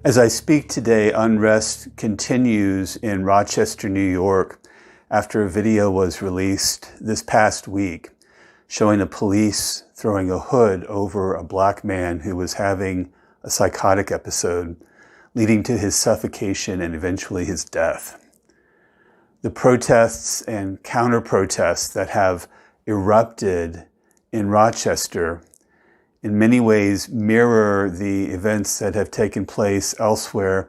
As I speak today, unrest continues in Rochester, New York, after a video was released this past week showing the police throwing a hood over a black man who was having a psychotic episode, leading to his suffocation and eventually his death. The protests and counter-protests that have erupted in Rochester in many ways mirror the events that have taken place elsewhere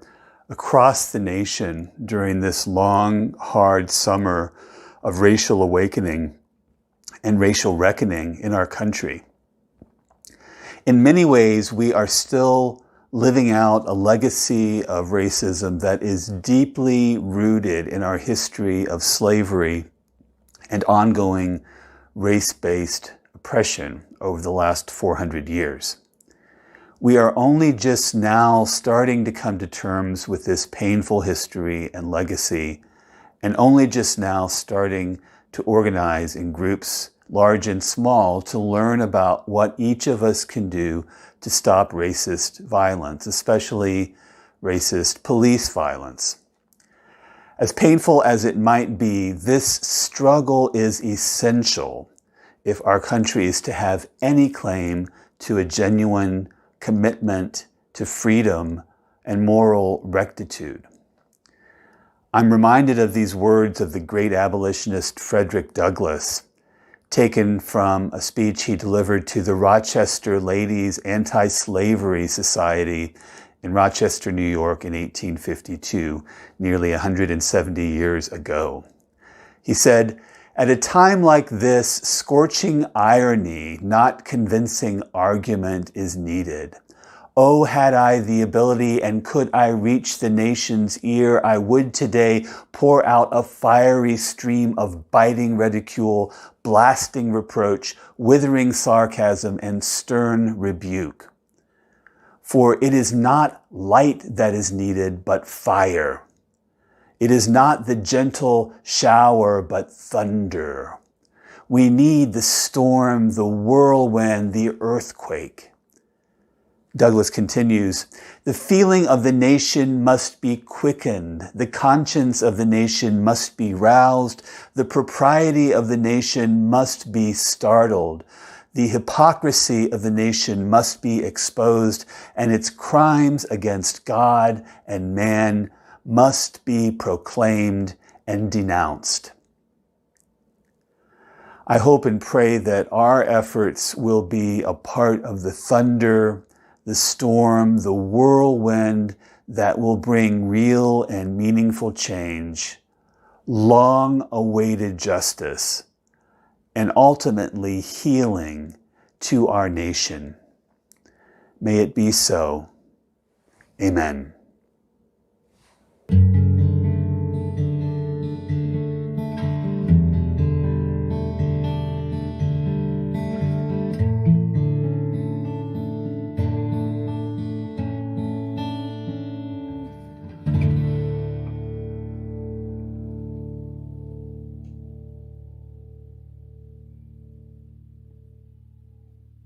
across the nation during this long, hard summer of racial awakening and racial reckoning in our country. In many ways, we are still living out a legacy of racism that is deeply rooted in our history of slavery and ongoing race-based oppression over the last 400 years. We are only just now starting to come to terms with this painful history and legacy, and only just now starting to organize in groups, large and small, to learn about what each of us can do to stop racist violence, especially racist police violence. As painful as it might be, this struggle is essential if our country is to have any claim to a genuine commitment to freedom and moral rectitude. I'm reminded of these words of the great abolitionist Frederick Douglass, taken from a speech he delivered to the Rochester Ladies Anti-Slavery Society in Rochester, New York in 1852, nearly 170 years ago. He said, "At a time like this, scorching irony, not convincing argument is needed. Oh, had I the ability and could I reach the nation's ear, I would today pour out a fiery stream of biting ridicule, blasting reproach, withering sarcasm, and stern rebuke. For it is not light that is needed, but fire. It is not the gentle shower, but thunder. We need the storm, the whirlwind, the earthquake." Douglass continues, "The feeling of the nation must be quickened. The conscience of the nation must be roused. The propriety of the nation must be startled. The hypocrisy of the nation must be exposed, and its crimes against God and man must be proclaimed and denounced." I hope and pray that our efforts will be a part of the thunder, the storm, the whirlwind that will bring real and meaningful change, long-awaited justice, and ultimately healing to our nation. May it be so. Amen.